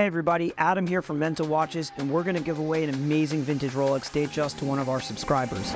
Hey everybody, Adam here from Mental Watches, and we're going to give away an amazing vintage Rolex Dayjust to one of our subscribers.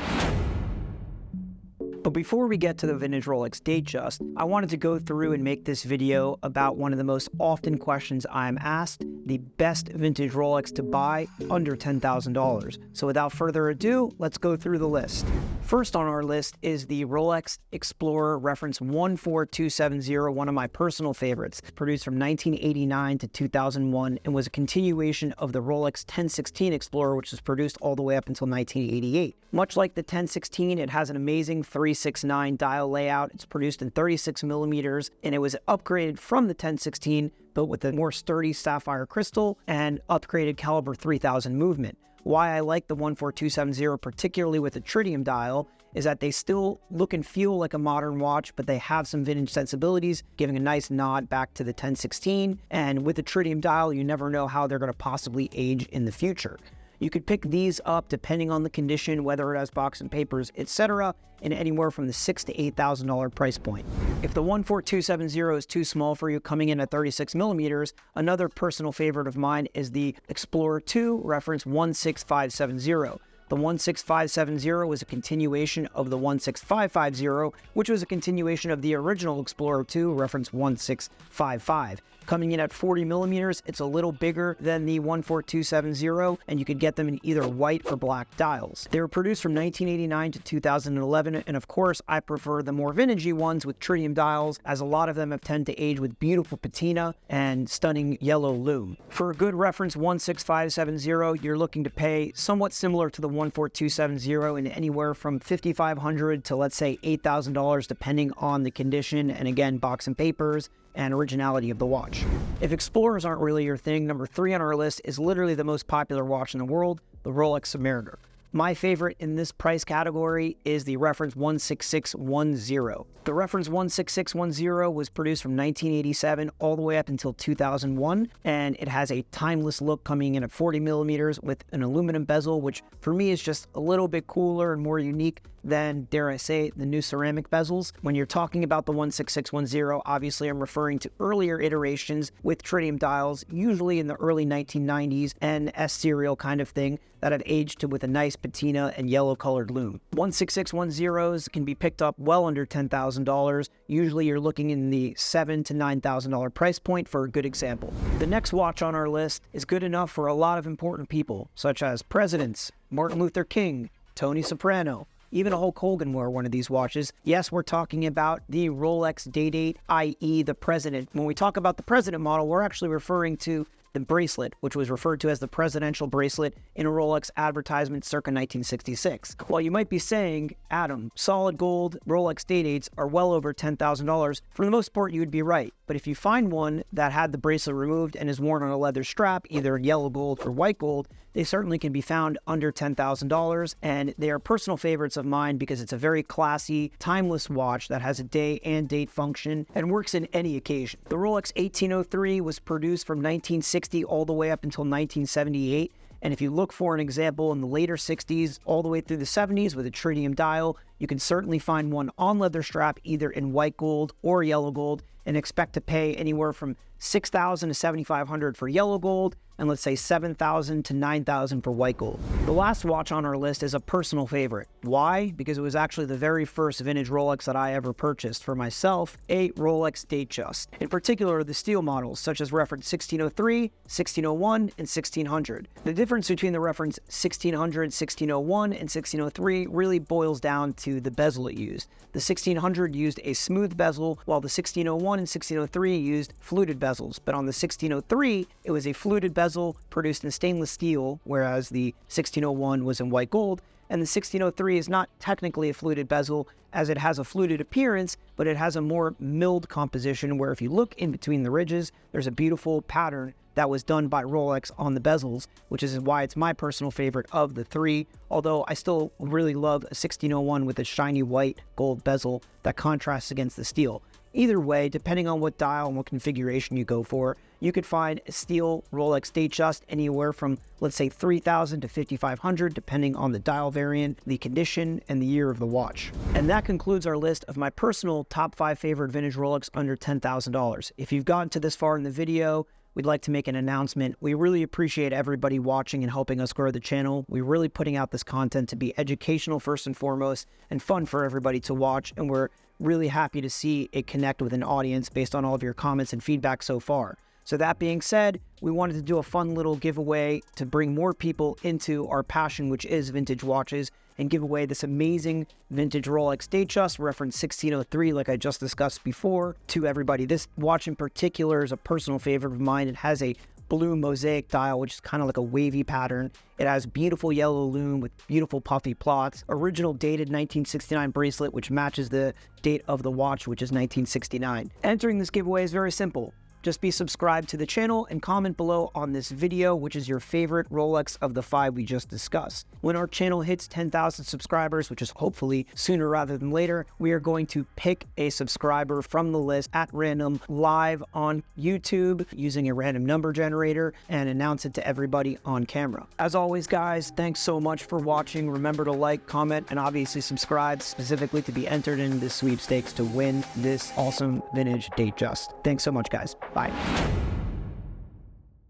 But before we get to the vintage Rolex Dayjust, I wanted to go through and make this video about one of the most often questions I'm asked, the best vintage Rolex to buy under $10,000. So without further ado, let's go through the list. First on our list is the Rolex Explorer Reference 14270, one of my personal favorites, produced from 1989 to 2001 and was a continuation of the Rolex 1016 Explorer, which was produced all the way up until 1988. Much like the 1016, it has an amazing 369 dial layout. It's produced in 36 millimeters, and it was upgraded from the 1016, but with a more sturdy sapphire crystal and upgraded caliber 3000 movement. Why I like the 14270, particularly with the tritium dial, is that they still look and feel like a modern watch, but they have some vintage sensibilities, giving a nice nod back to the 1016. And with the tritium dial, you never know how they're going to possibly age in the future. You could pick these up depending on the condition, whether it has box and papers, etc., in anywhere from the $6,000 to $8,000 price point. If the 14270 is too small for you, coming in at 36 millimeters, another personal favorite of mine is the Explorer 2 Reference 16550. The 16570 was a continuation of the 16550, which was a continuation of the original Explorer 2 Reference 1655. Coming in at 40 millimeters, it's a little bigger than the 14270, and you could get them in either white or black dials. They were produced from 1989 to 2011, and of course, I prefer the more vintagey ones with tritium dials, as a lot of them have tended to age with beautiful patina and stunning yellow lume. For a good reference 16570, you're looking to pay somewhat similar to the 14270 in anywhere from $5,500 to, let's say, $8,000, depending on the condition, and again, box and papers, and originality of the watch. If Explorers aren't really your thing, number 3 on our list is literally the most popular watch in the world, the Rolex Submariner. My favorite in this price category is the Reference 16610. The Reference 16610 was produced from 1987 all the way up until 2001, and it has a timeless look, coming in at 40 millimeters with an aluminum bezel, which for me is just a little bit cooler and more unique than, dare I say, the new ceramic bezels. When you're talking about the 16610, obviously I'm referring to earlier iterations with tritium dials, usually in the early 1990s, and S-serial kind of thing, that have aged with a nice patina and yellow colored lume. 16610s can be picked up well under $10,000. Usually you're looking in the $7,000 to $9,000 price point for a good example. The next watch on our list is good enough for a lot of important people, such as presidents, Martin Luther King, Tony Soprano. Even Hulk Hogan wore one of these watches. Yes, we're talking about the Rolex Day-Date, i.e. the President. When we talk about the President model, we're actually referring to the bracelet, which was referred to as the presidential bracelet in a Rolex advertisement circa 1966. While you might be saying, Adam, solid gold Rolex Day-Dates are well over $10,000, for the most part you would be right. But if you find one that had the bracelet removed and is worn on a leather strap, either yellow gold or white gold, they certainly can be found under $10,000, and they are personal favorites of mine because it's a very classy, timeless watch that has a day and date function and works in any occasion. The Rolex 1803 was produced from 1960 all the way up until 1978, and if you look for an example in the later 60s all the way through the 70s with a tritium dial, you can certainly find one on leather strap either in white gold or yellow gold, and expect to pay anywhere from $6,000 to $7,500 for yellow gold, and let's say $7,000 to $9,000 for white gold. The last watch on our list is a personal favorite. Why? Because it was actually the very first vintage Rolex that I ever purchased for myself, a Rolex Dayjust. In particular, the steel models, such as Reference 1603, 1601, and 1600. The difference between the Reference 1600, 1601, and 1603 really boils down to the bezel it used. The 1600 used a smooth bezel, while the 1601 and 1603 used fluted bezels. But on the 1603, it was a fluted bezel produced in stainless steel, whereas the 1601 was in white gold, and the 1603 is not technically a fluted bezel, as it has a fluted appearance, but it has a more milled composition, where if you look in between the ridges, there's a beautiful pattern that was done by Rolex on the bezels, which is why it's my personal favorite of the three, although I still really love a 1601 with a shiny white gold bezel that contrasts against the steel. Either way, depending on what dial and what configuration you go for, you could find a steel Rolex Dayjust anywhere from, let's say, $3,000 to $5,500, depending on the dial variant, the condition, and the year of the watch. And that concludes our list of my personal top 5 favorite vintage Rolex under $10,000. If you've gotten to this far in the video, we'd like to make an announcement. We really appreciate everybody watching and helping us grow the channel. We're really putting out this content to be educational first and foremost and fun for everybody to watch, and we're really happy to see it connect with an audience based on all of your comments and feedback so far. So that being said, we wanted to do a fun little giveaway to bring more people into our passion, which is vintage watches, and give away this amazing vintage Rolex Dayjust reference 1603, like I just discussed before, to everybody. This watch in particular is a personal favorite of mine. It has a blue mosaic dial, which is kind of like a wavy pattern. It has beautiful yellow lume with beautiful puffy plots, original dated 1969 bracelet, which matches the date of the watch, which is 1969. Entering this giveaway is very simple. Just be subscribed to the channel and comment below on this video which is your favorite Rolex of the 5 we just discussed. When our channel hits 10,000 subscribers, which is hopefully sooner rather than later, we are going to pick a subscriber from the list at random live on YouTube using a random number generator and announce it to everybody on camera. As always, guys, thanks so much for watching. Remember to like, comment, and obviously subscribe specifically to be entered in this sweepstakes to win this awesome vintage Dayjust. Thanks so much, guys. Bye.